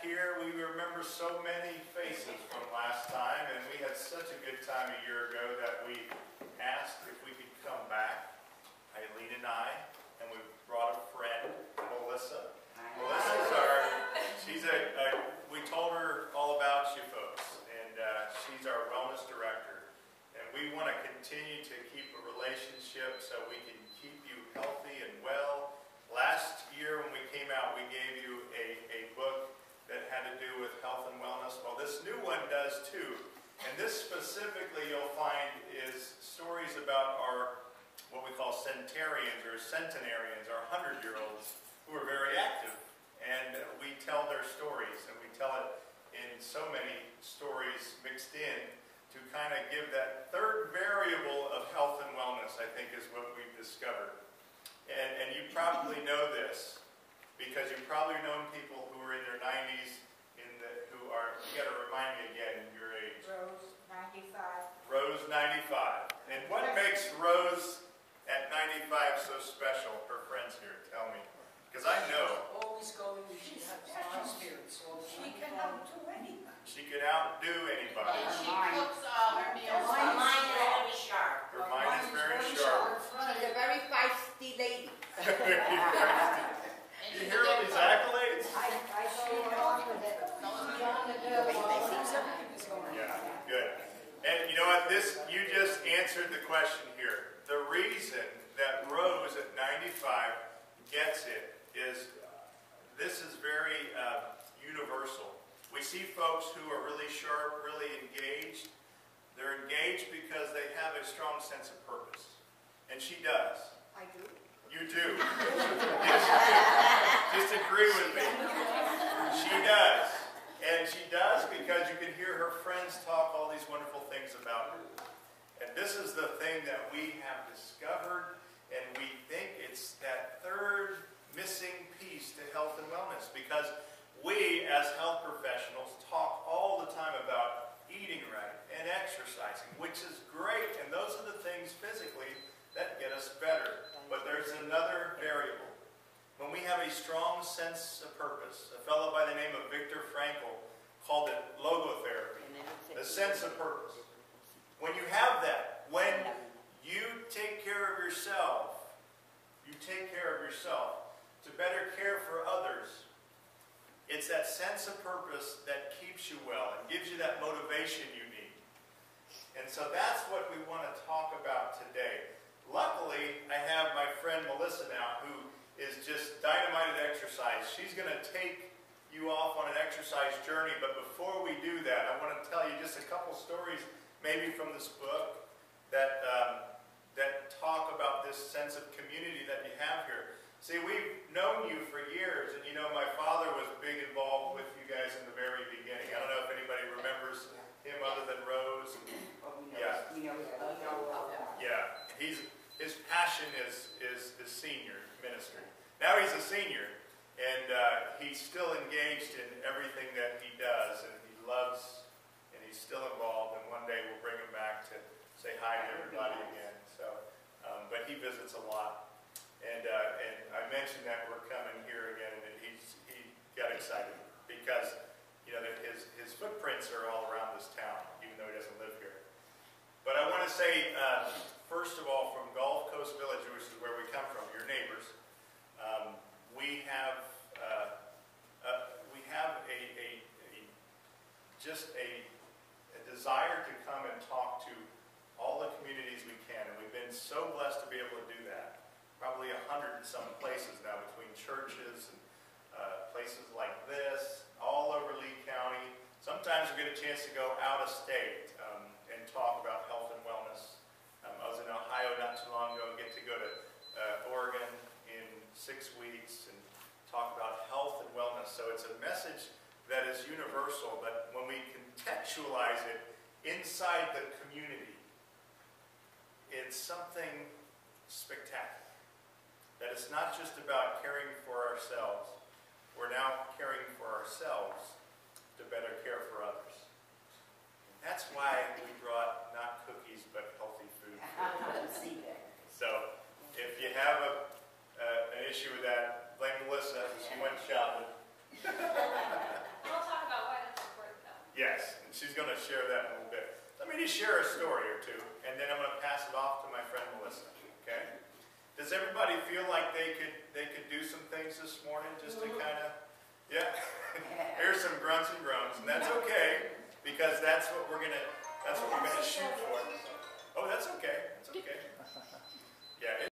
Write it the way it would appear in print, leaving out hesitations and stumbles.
here. We remember so many faces from last time, and we had such a good time a year ago that we asked if we could come back, Eileen and I, and we brought a friend, Melissa. Melissa's we told her all about you folks, and she's our wellness director. And we want to continue to keep a relationship so we can keep you healthy and well. Last year when we came out, we gave you a book that had to do with health and wellness. Well, this new one does too. And this specifically you'll find is stories about our, what we call centenarians or centenarians, our 100-year-olds who are very active. And we tell their stories, and we tell it in so many stories mixed in to kind of give that third variable of health and wellness, I think is what we've discovered. And you probably know this, because you've probably known people who are in their 90s, who are, you got to remind me again, your age. Rose, 95. Rose, 95. And what makes Rose at 95 so special? Her friends here, tell me. Because I know. Always going, she has high spirits. She can outdo anybody. She could outdo anybody. And she cooks her meals. Her mind is very sharp. Her mind is very sharp. She's a very feisty lady. You hear all these accolades? I see it off with it. She's on the bill. Yeah, good. And you know what? You just answered the question here. The reason that Rose at 95 gets it is this is very universal. We see folks who are really sharp, really engaged. They're engaged because they have a strong sense of purpose. And she does. I do. You do. Yes, you do. Just agree with me. She does. And she does because you can hear her friends talk all these wonderful things about her. And this is the thing that we have discovered, and we think it's that third missing piece to health and wellness, because we as health professionals talk all the time about eating right and exercising, which is great, and those are the things physically that get us better. But there's another variable. When we have a strong sense of purpose, a fellow by the name of Viktor Frankl called it logotherapy, the sense of purpose. When you have that, when you take care of yourself, you take care of yourself to better care for others. It's that sense of purpose that keeps you well and gives you that motivation you need. And so that's what we want to talk about today. Luckily, I have my friend Melissa now, who is just dynamite at exercise. She's going to take you off on an exercise journey, but before we do that, I want to tell you just a couple stories, maybe from this book, that talk about this sense of community that you have here. See, we've known you for years, and you know my father was big involved with you guys in the very beginning. I don't know if anybody remembers him other than Rose. Yeah. Yeah. His passion is senior ministry. Now he's a senior, and he's still engaged in everything that he does, and he loves, and he's still involved, and one day we'll bring him back to say hi to everybody again. So, but he visits a lot. And I mentioned that we're coming here again, and he got excited because, you know, his footprints are all around this town, even though he doesn't live here. But I want to say, first of all, from Gulf Coast Village, which is where we come from, your neighbors, we have a desire to come and talk to all the communities we can, and we've been so blessed to be able to do that. Probably 100 and some places now, between churches and places like this, all over Lee County. Sometimes we get a chance to go out of state and talk about health and wellness. I was in Ohio not too long ago, get to go to Oregon in 6 weeks and talk about health and wellness. So it's a message that is universal, but when we contextualize it inside the community, it's something spectacular. That it's not just about caring for ourselves. We're now caring for ourselves to better care for others. And that's why we brought not cookies, but healthy food. So if you have an issue with that, blame Melissa. She went shopping. I'll she's going to share that in a little bit. Let me just share a story or two, and then I'm going to pass it off to my friend Melissa. Okay? Does everybody feel like they could do some things this morning just to kind of, yeah? Here's some grunts and groans, and that's okay because that's what we're gonna shoot for. Oh, that's okay. That's okay. Yeah.